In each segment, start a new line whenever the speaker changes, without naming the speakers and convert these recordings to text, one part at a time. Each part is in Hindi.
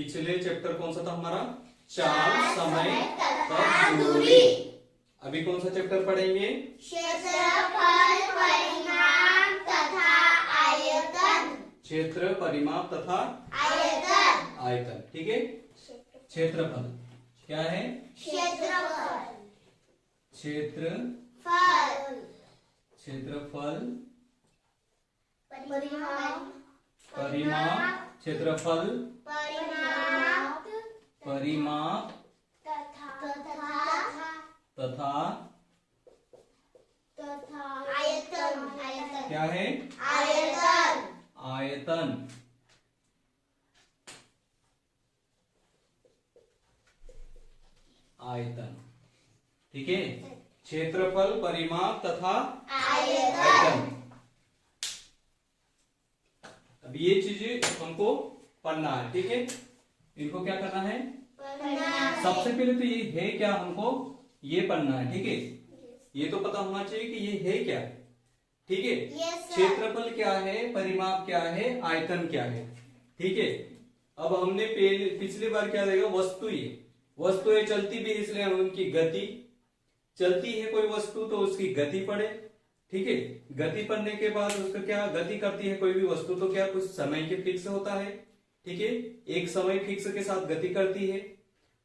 पिछले चैप्टर कौन सा था हमारा? चाल, समय तथा दूरी। अभी कौन सा चैप्टर पढ़ेंगे?
क्षेत्रफल, परिमाप तथा आयतन।
क्षेत्र, परिमाप तथा
आयतन।
आयतन। ठीक है। क्षेत्रफल क्या है?
क्षेत्रफल।
क्षेत्रफल,
परिमाप,
परिमाप, क्षेत्रफल, परिमाप तथा
आयतन।
क्या है?
आयतन।
आयतन। आयतन। ठीक है। क्षेत्रफल, परिमाप तथा आयतन। अब ये चीजें हमको पढ़ना है। ठीक है। इनको क्या करना है? सबसे पहले तो ये है क्या, हमको ये पढ़ना है। ठीक है। ये तो पता होना चाहिए कि ये है क्या। ठीक है। क्षेत्रफल क्या है, परिमाप क्या है, आयतन क्या है। ठीक है। अब हमने पिछली बार क्या देखा? वस्तुएं चलती भी, इसलिए उनकी गति। चलती है कोई वस्तु तो उसकी गति पड़े। ठीक है। गति पड़ने के बाद उसका क्या गति करती है कोई भी वस्तु, तो क्या कुछ समय के फिक्स होता है। ठीक है। एक समय फिक्स के साथ गति करती है,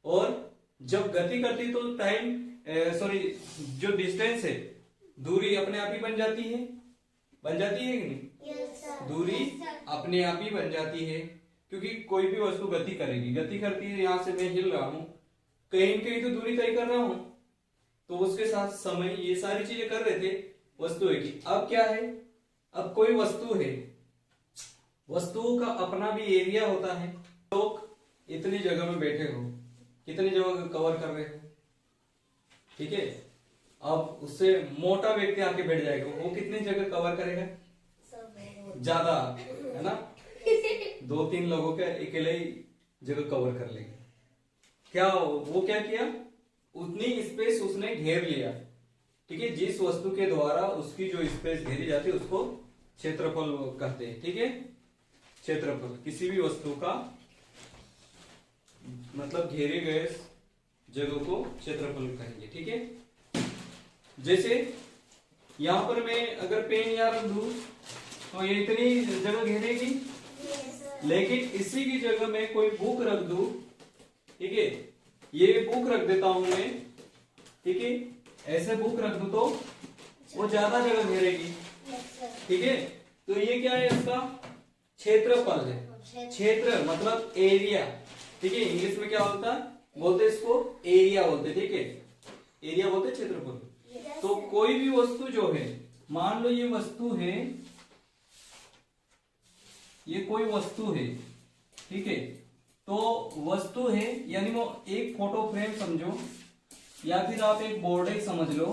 और जब गति करती है तो जो डिस्टेंस है, दूरी अपने आप ही बन जाती है। बन जाती है कि नहीं? दूरी अपने आप ही बन जाती है, क्योंकि कोई भी वस्तु गति करेगी। गति करती है, यहां से मैं हिल रहा हूं, कहीं कहीं तो दूरी तय कर रहा हूं, तो उसके साथ समय, ये सारी चीजें कर रहे थे वस्तु की। अब क्या है? अब कोई वस्तु है, वस्तुओं का अपना भी एरिया होता है। लोग इतनी जगह में बैठे हो, कितनी जगह कवर कर रहे हो। ठीक है। अब उससे मोटा व्यक्ति आके बैठ जाएगा, वो कितनी जगह कवर करेगा? ज्यादा, है ना? 2-3 लोगों के अकेले ही जगह कवर कर लेंगे। क्या वो क्या किया? उतनी स्पेस उसने घेर लिया। ठीक है। जिस वस्तु के द्वारा उसकी जो स्पेस घेरी जाती है उसको क्षेत्रफल कहते हैं। ठीक है। क्षेत्रफल किसी भी वस्तु का मतलब घेरे गए जगह को क्षेत्रफल कहेंगे। ठीक है। जैसे यहां पर मैं अगर पेन यहाँ रख दूं तो ये इतनी जगह घेरेगी, लेकिन इसी की जगह में कोई बुक रख दूं, ठीक है, ये बुक रख देता हूं मैं, ठीक है, ऐसे बुक रख दूं तो वो ज्यादा जगह घेरेगी। ठीक है। तो ये क्या है? इसका क्षेत्रफल है। क्षेत्र मतलब एरिया। ठीक है। इंग्लिश में क्या होता है? बोलते इसको एरिया बोलते। ठीक है। एरिया बोलते क्षेत्रफल। तो कोई भी वस्तु जो है, मान लो ये वस्तु है, ये कोई वस्तु है। ठीक है। तो वस्तु है यानी वो एक फोटो फ्रेम समझो, या फिर आप एक बोर्ड ही समझ लो।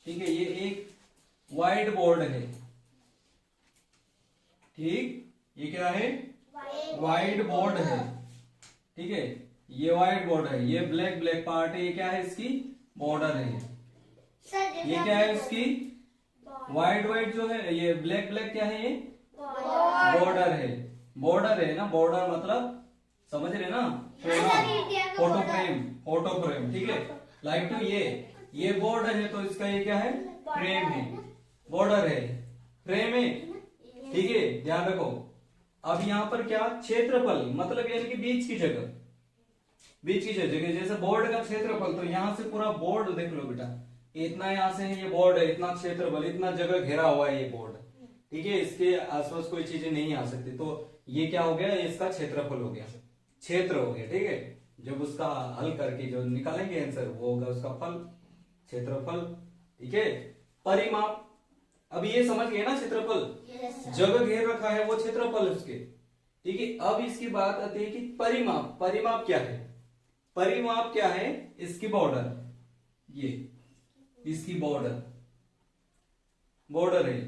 ठीक है। ये एक व्हाइट बोर्ड है। ठीक। ये क्या है? व्हाइट बोर्ड है। ठीक है। ये व्हाइट बोर्ड है, ये ब्लैक पार्ट है, ये क्या है? इसकी बॉर्डर है। ये क्या है? इसकी व्हाइट जो है, ये ब्लैक क्या है? ये बॉर्डर है। बॉर्डर है ना? बॉर्डर मतलब समझ रहे ना? Photo frame. ठीक है। लाइक टू ये बोर्ड है, तो इसका ये क्या है? फ्रेम है। बॉर्डर है, फ्रेम है। ठीक है। ध्यान रखो। अब यहां पर क्या? क्षेत्रफल मतलब यानी कि बीच की जगह जैसे बोर्ड का क्षेत्रफल, तो यहां से पूरा बोर्ड देख लो बेटा, इतना यहां से है, ये बोर्ड है, इतना क्षेत्रफल, इतना जगह घेरा हुआ है ये बोर्ड। ठीक है। इसके आसपास कोई चीजें नहीं आ सकती, तो ये क्या हो गया? इसका क्षेत्रफल हो गया, क्षेत्र हो गया। ठीक है। जब उसका हल करके जो निकालेंगे आंसर, वो होगा उसका फल, क्षेत्रफल। ठीक है। परिमाप, अब ये समझ गए ना? क्षेत्रफल जगह घेर रखा है, वो क्षेत्रफल उसके। ठीक है। अब इसकी बात आती है कि परिमाप। परिमाप क्या है? परिमाप क्या है? इसकी बॉर्डर, ये इसकी बॉर्डर है।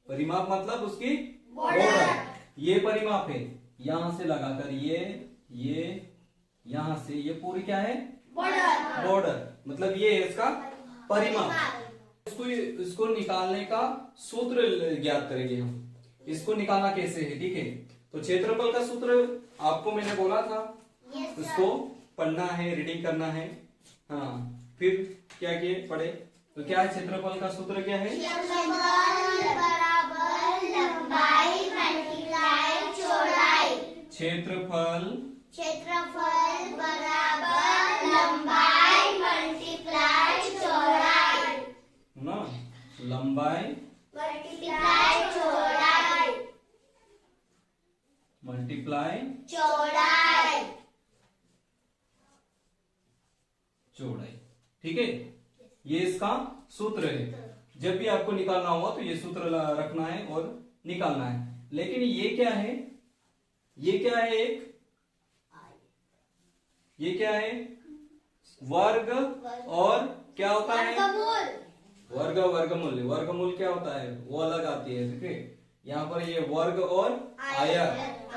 परिमाप मतलब उसकी बॉर्डर। ये परिमाप है। यहां से लगाकर ये यहां से ये पूरी क्या है? बॉर्डर। मतलब ये है इसका परिमाप। इसको निकालने का सूत्र ज्ञात करेंगे हम। इसको निकालना कैसे है? ठीक है। तो क्षेत्रफल का सूत्र आपको मैंने बोला था, उसको पढ़ना है, रीडिंग करना है। हाँ, फिर क्या किए पढ़े, तो क्या है क्षेत्रफल का सूत्र क्या है?
क्षेत्रफल बराबर लंबाई मल्टीप्लाई चौड़ाई।
क्षेत्रफल
क्षेत्रफल बराबर लंबाई मल्टीप्लाई चौड़ाई।
ना, लंबाई
मल्टीप्लाई चौड़ाई।
मल्टीप्लाई
चौड़ाई।
चौड़ाई। ठीक है, ये इसका सूत्र है। जब भी आपको निकालना होगा तो ये सूत्र रखना है और निकालना है। लेकिन ये क्या है? ये क्या है? ये क्या है? वर्ग और क्या होता है? वर्ग वर्गमूल। वर्गमूल क्या होता है वो अलग आती है। ठीक है, यहाँ पर ये वर्ग और आयत।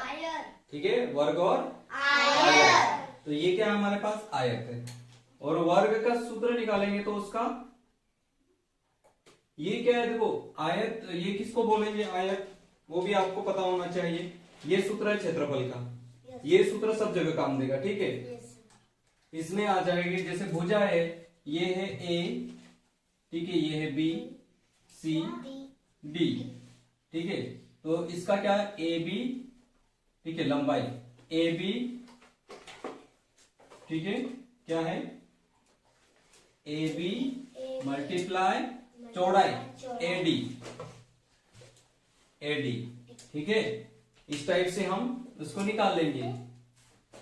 ठीक है, वर्ग और आयत। तो ये क्या है हमारे पास? आयत है। और वर्ग का सूत्र निकालेंगे तो उसका ये क्या है? देखो आयत, ये किसको बोलेंगे आयत, वो भी आपको पता होना चाहिए। ये सूत्र है क्षेत्रफल का। ये सूत्र सब जगह काम देगा। ठीक है, इसमें आ जाएगी जैसे भुजा है, ये है ए, ठीक है, ये है बी, सी, डी। ठीक है, तो इसका क्या है? A B. ठीक है, लंबाई ए बी। ठीक है, क्या है? ए बी मल्टीप्लाई चौड़ाई ए डी। A D. ठीक है, इस टाइप से हम उसको निकाल लेंगे,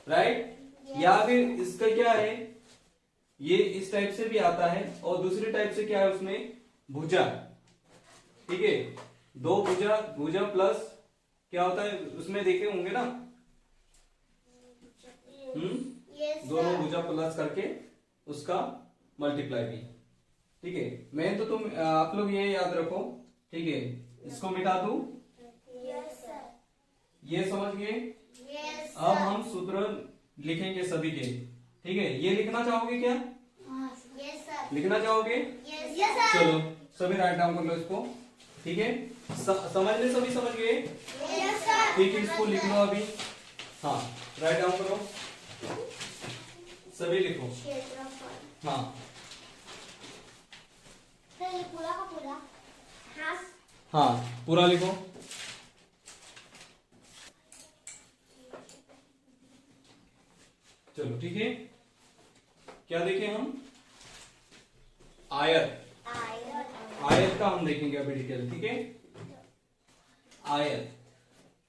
राइट। या फिर इसका क्या है, ये इस टाइप से भी आता है। और दूसरी टाइप से क्या है, उसमें भुजा। ठीक है, दो भुजा, भुजा प्लस क्या होता है उसमें देखे होंगे ना, दोनों भुजा प्लस करके उसका मल्टीप्लाई भी। ठीक है, मैं तो तुम आप लोग ये याद रखो। ठीक है, इसको मिटा दूं, ये समझ गए। अब हम सूत्र लिखेंगे सभी के। ठीक है, ये लिखना चाहोगे क्या? लिखना चाहोगे? चलो सभी राइट डाउन कर लो इसको। ठीक है, समझने सभी समझ गए? ठीक है, इसको लिख लो अभी। हाँ, राइट डाउन करो, सभी लिखो। हाँ,
पूरा का पूरा।
हाँ पूरा लिखो। चलो ठीक है, क्या देखें हम? आयत। आयत का हम देखेंगे अभी डिटेल। ठीक है, आयत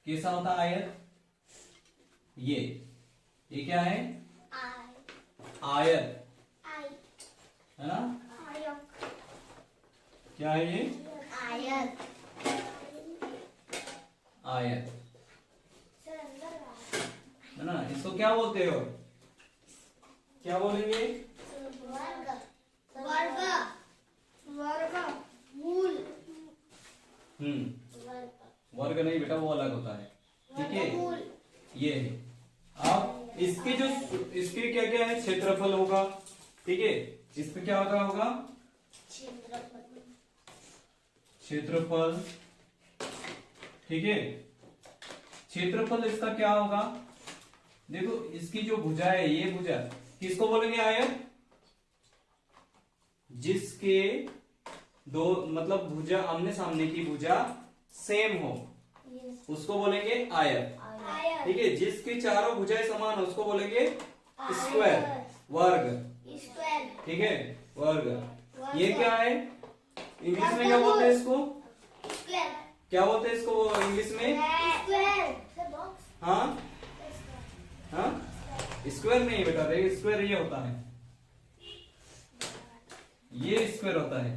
कैसा होता है? आयत ये क्या है? आयत है ना। क्या है ये?
आयत।
आयत है ना। इसको क्या बोलते हो? क्या बोलेंगे?
वर्ग। वर्ग। वर्ग मूल।
वर्ग नहीं बेटा, वो अलग होता है। ठीक है, ये है। अब इसके जो इसके क्या क्या है? क्षेत्रफल होगा। ठीक है, इसमें क्या होगा? क्षेत्रफल। ठीक है, क्षेत्रफल इसका क्या होगा? देखो इसकी जो भुजा है, ये भुजा किसको बोलेंगे? आयत। जिसके दो मतलब भुजा आमने सामने की भुजा सेम हो उसको बोलेंगे आयत। ठीक है, जिसकी चारों भुजाएं समान हो उसको बोलेंगे स्क्वायर, वर्ग। ठीक है, वर्ग। ये क्या है? इंग्लिश में क्या बोलते हैं इसको? क्या बोलते हैं इसको इंग्लिश में? हाँ हाँ, स्क्वायर नहीं बेटा, देखिए स्क्वायर ये होता है, ये स्क्वायर होता है।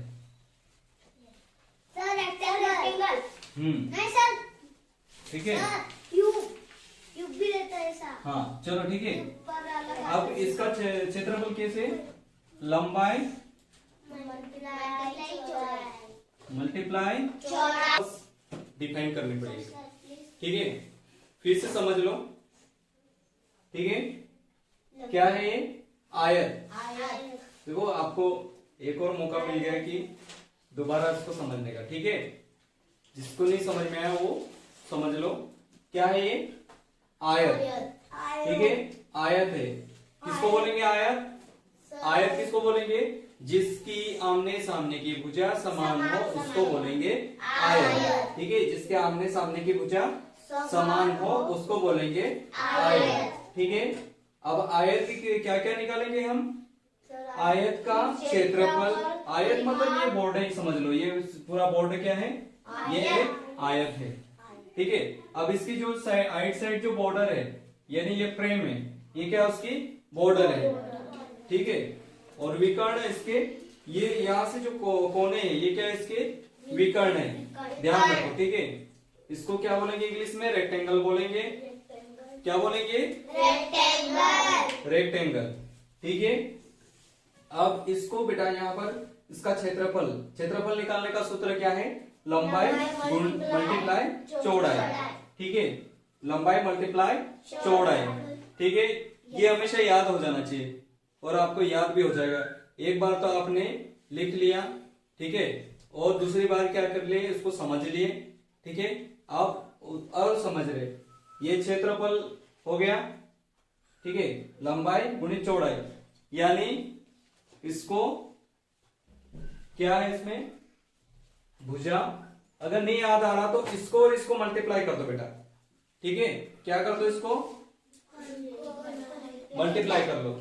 Sir rectangle. नहीं सर,
ठीक है,
क्यूब भी रहता है सर।
हाँ चलो ठीक है।
पर अलग
अब इसका क्षेत्रफल कैसे? लंबाई मल्टीप्लाई डिफाइन करनी पड़ेगी। ठीक है, फिर से समझ लो। ठीक है, क्या है ये? आयत। देखो आपको एक और मौका मिल गया कि दोबारा इसको समझने का। ठीक है, जिसको नहीं समझ में आया वो समझ लो। क्या है ये? आयत। ठीक है, आयत है। किसको बोलेंगे आयत? आयत किसको बोलेंगे? जिसकी आमने सामने की भुजा समान हो उसको बोलेंगे आयत। ठीक है, जिसके आमने सामने की भुजा समान हो उसको बोलेंगे आयत। ठीक है, अब आयत की क्या क्या निकालेंगे हम? आयत का क्षेत्रफल। आयत मतलब ये बोर्ड है, समझ लो ये पूरा बोर्ड क्या है? ये एक आयत है। ठीक है, अब इसकी जो आइट साइड जो बॉर्डर है यानी ये फ्रेम है, ये क्या उसकी बॉर्डर है। ठीक है, और विकर्ण इसके ये यहाँ से जो कोने हैं ये क्या है? इसके विकर्ण है, ध्यान रखो। ठीक है, इसको क्या बोलेंगे इंग्लिश में? रेक्टेंगल बोलेंगे। क्या बोलेंगे? रेक्टेंगल। ठीक है, अब इसको बेटा यहाँ पर इसका क्षेत्रफल निकालने का सूत्र क्या है? लंबाई मल्टीप्लाई चौड़ाई। ठीक है, लंबाई मल्टीप्लाई चौड़ाई। ठीक है, ये हमेशा याद हो जाना चाहिए और आपको याद भी हो जाएगा। एक बार तो आपने लिख लिया, ठीक है, और दूसरी बार क्या कर लिए? इसको समझ लिए। ठीक है, अब और समझ रहे, ये क्षेत्रफल हो गया। ठीक है, लंबाई गुणित चौड़ाई, यानी इसको क्या है? इसमें भुजा। अगर नहीं याद आ रहा तो इसको और इसको मल्टीप्लाई कर दो बेटा। ठीक है, क्या कर दो? इसको मल्टीप्लाई कर लो।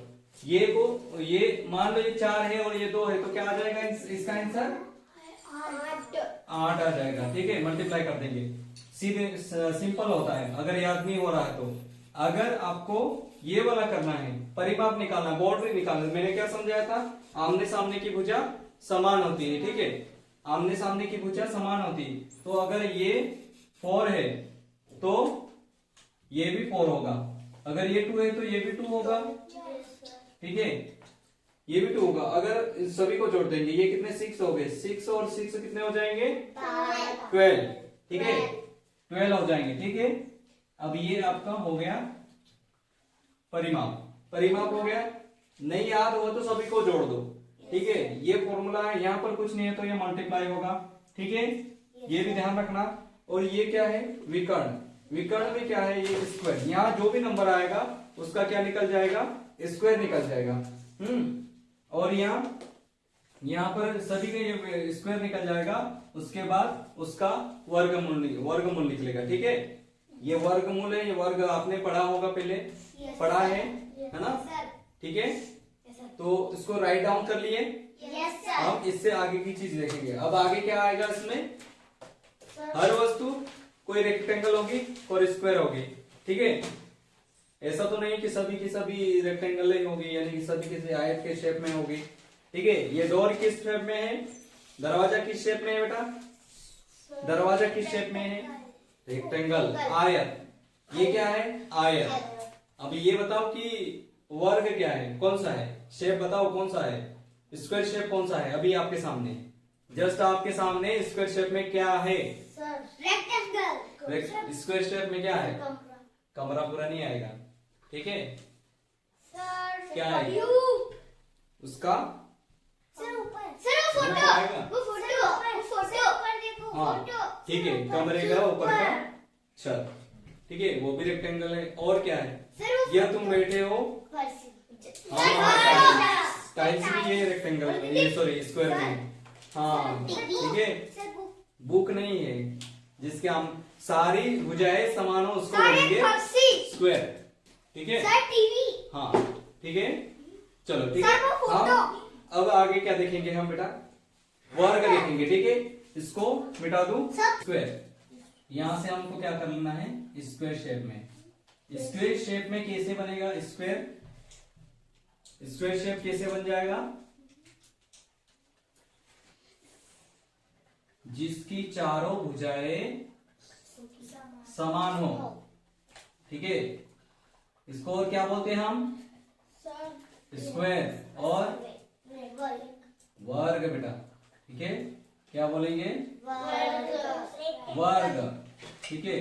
ये को ये मान लो ये 4 है और ये 2 है तो क्या आ जाएगा इसका आंसर? 8 आ जाएगा। ठीक है, मल्टीप्लाई कर देंगे, सीधे सिंपल होता है अगर याद नहीं हो रहा है तो। अगर आपको ये वाला करना है, परिमाप निकालना, बाउंड्री निकालना, मैंने क्या समझाया था? आमने सामने की भुजा समान होती है। ठीक है, आमने सामने की भुजा समान होती है, तो अगर ये 4 है तो ये भी 4 होगा, अगर ये 2 है तो ये भी 2 होगा। ठीक है, ये भी 2 होगा। अगर सभी को जोड़ देंगे ये कितने? 6 हो गए। 6 और 6 कितने हो जाएंगे? 12। ठीक है, 12 हो जाएंगे। ठीक है, अब ये आपका हो गया परिमाप हो गया। नहीं याद हुआ तो सभी को जोड़ दो। ठीक है, ये फॉर्मूला है, यहाँ पर कुछ नहीं है तो ये मल्टीप्लाई होगा। ठीक है, ये भी ध्यान रखना। और ये क्या है? विकर्ण में क्या है? ये स्क्वायर। यहाँ जो भी नंबर आएगा उसका क्या निकल जाएगा? स्क्वायर निकल जाएगा। और यहाँ पर सभी का स्क्वायर निकल जाएगा, उसके बाद उसका वर्गमूल निकलेगा। ठीक है, ये वर्गमूल है, ये वर्ग आपने पढ़ा होगा पहले, पढ़ा है ना? ठीक है, तो इसको राइट डाउन कर लिए। हम इससे आगे की चीज देखेंगे। अब आगे क्या आएगा इसमें? हर वस्तु कोई रेक्टेंगल होगी और स्क्वायर होगी। ठीक है, ऐसा तो नहीं कि सभी की सभी रेक्टेंगल ही होगी, यानी कि सभी किसी आयत के शेप में होगी। ठीक है, ये डोर किस शेप में है? दरवाजा किस शेप में है बेटा? दरवाजा किस शेप में है? रेक्टेंगल, आयत। ये क्या है? आयत। अब ये बताओ कि वर्ग क्या है? कौन सा है? शेप बताओ कौन सा है? स्क्वायर शेप कौन सा है? अभी आपके सामने, जस्ट आपके सामने स्क्वायर शेप में क्या है? रेक्टेंगल। स्क्वायर शेप में क्या है? कमरा पूरा नहीं आएगा। ठीक है, क्या है उसका? हाँ, ठीक है, कमरे का ऊपर का छत। ठीक है, वो भी रेक्टेंगल है। और क्या है? यह तुम बैठे हो, हाँ, टाइल्स भी ये रेक्टेंगल है, ये सॉरी स्क्वायर में। हाँ, ठीक है, बुक नहीं है, जिसके हम सारी भुजाएं समान हो उसको बोलेंगे स्क्वायर। ठीक है, हाँ, ठीक है, चलो ठीक है। हम अब आगे क्या देखेंगे हम बेटा? वर्ग देखेंगे। ठीक है, इसको मिटा दूं, स्क्वायर। यहां से हमको क्या कर लेना है? स्क्वायर शेप में। स्क्वायर शेप में कैसे बनेगा स्क्वायर? स्क्वायर शेप कैसे बन जाएगा? जिसकी चारों भुजाएं समान हो। ठीक है, इसको और क्या बोलते हैं हम? स्क्वायर और वर्ग बेटा। ठीक है, क्या बोलेंगे? वर्ग। ठीक है,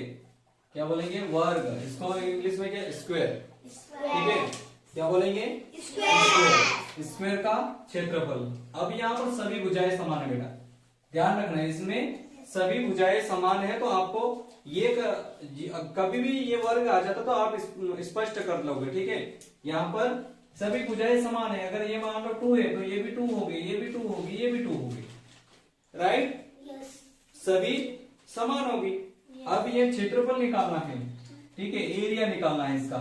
क्या बोलेंगे? वर्ग। इसको इंग्लिश में क्या? स्क्वायर। ठीक है, क्या बोलेंगे? स्क्वायर का क्षेत्रफल। अब यहाँ पर सभी भुजाएं समान है बेटा, ध्यान रखना है। इसमें सभी भुजाएं समान है, तो आपको ये कभी भी ये वर्ग आ जाता तो आप स्पष्ट कर लोगे, ठीक है। यहाँ पर सभी भुजाएं समान है, अगर ये मान लो 2 है तो ये भी 2 होगी, ये भी 2 होगी, ये भी 2 होगी, राइट। सभी समान होगी। अब ये क्षेत्रफल निकालना है, ठीक है, एरिया निकालना है इसका,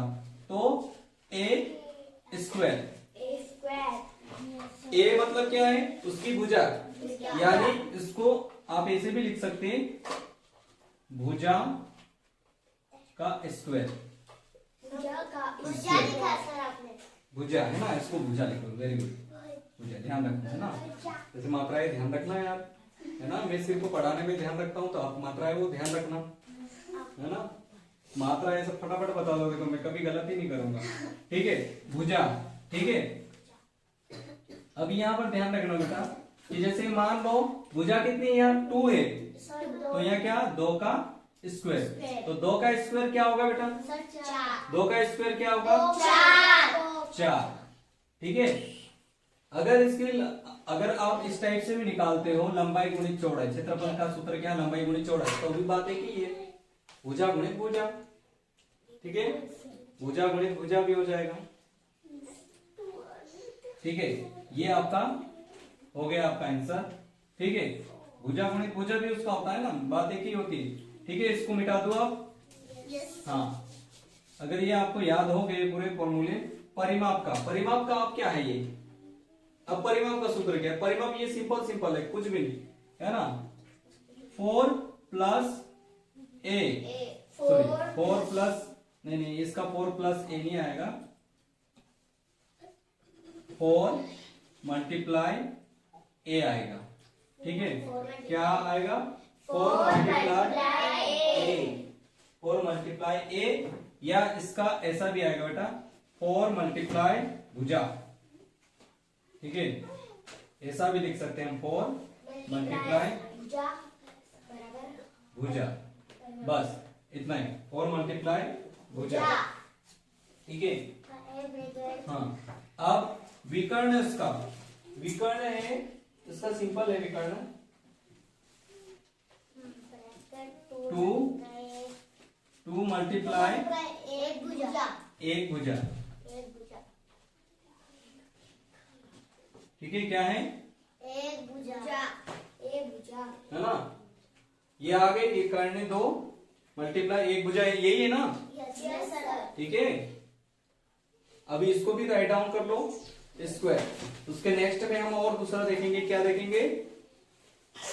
तो ए स्क्वायर। ए मतलब क्या है, उसकी भुजा, यानी इसको आप ऐसे भी लिख सकते हैं, भुजा का स्क्वायर। भुजा है ना, इसको भुजा लिखो, वेरी गुड। भुजा ध्यान रखना है ना, जैसे मात्राएं ध्यान रखना है यार, है ना। मैं सिर्फ पढ़ाने में ध्यान रखता हूँ, तो आप मात्राएं वो ध्यान रखना, है ना। मात्रा ऐसा फटाफट बता दोगे तो मैं कभी गलत ही नहीं करूंगा, ठीक है। भुजा, ठीक है। अब यहाँ पर ध्यान रखना बेटा कि जैसे मान लो भुजा कितनी है यहाँ 2 है, तो यहाँ क्या 2 का स्क्वायर, तो 2 का स्क्वायर क्या होगा बेटा, 2 का स्क्वायर क्या होगा 4, ठीक है। अगर आप इस टाइप से भी निकालते हो, लंबाई गुणित चौड़ाई, क्षेत्रफल का सूत्र क्या, लंबाई गुणित चौड़ाई, तो भी बात है कि ये भुजा गुणित भुजा, ठीक है, भुजा गुणित भुजा भी हो जाएगा, ठीक है। ये आपका हो गया आपका आंसर, ठीक है। भुजा गुणित भुजा भी उसका होता है ना, बात एक ही होती है, ठीक है। इसको मिटा दो आप, हाँ। अगर ये आपको याद हो गए पूरे फॉर्मूले, परिमाप का आप क्या है ये, अब परिमाप का सूत्र क्या है, परिमाप ये सिंपल है, कुछ भी नहीं, है ना। 4 प्लस ए, सॉरी 4 प्लस, नहीं इसका 4 प्लस ए नहीं आएगा, 4 मल्टीप्लाई ए आएगा, ठीक है। क्या आएगा, 4 मल्टीप्लाई ए, या इसका ऐसा भी आएगा बेटा 4 मल्टीप्लाई भुजा, ठीक है। ऐसा भी लिख सकते हैं हम, 4 मल्टीप्लाई भुजा, बस इतना ही, 4 मल्टीप्लाई भुजा, ठीक है। हाँ, अब विकर्ण, इसका विकर्ण है, इसका सिंपल है विकर्ण, 2 मल्टीप्लाई एक भुजा, ठीक है। क्या है,
एक भुजा,
है ना। ये आ गए, ये करने 2 मल्टीप्लाई एक भुजा, यही है ना, ठीक है। अभी इसको भी राइट डाउन कर लो, स्क्वायर। उसके नेक्स्ट में हम और दूसरा देखेंगे, क्या देखेंगे,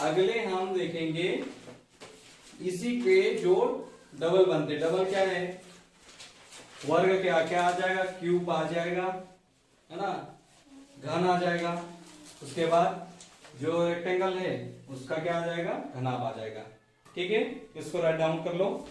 अगले हम देखेंगे इसी के जो डबल बनते, डबल क्या है, वर्ग क्या आ जाएगा, क्यूब आ जाएगा, है ना, घन आ जाएगा। उसके बाद जो रेक्टेंगल है उसका क्या आ जाएगा, घनाभ आ जाएगा, ठीक है। इसको राइट डाउन कर लो।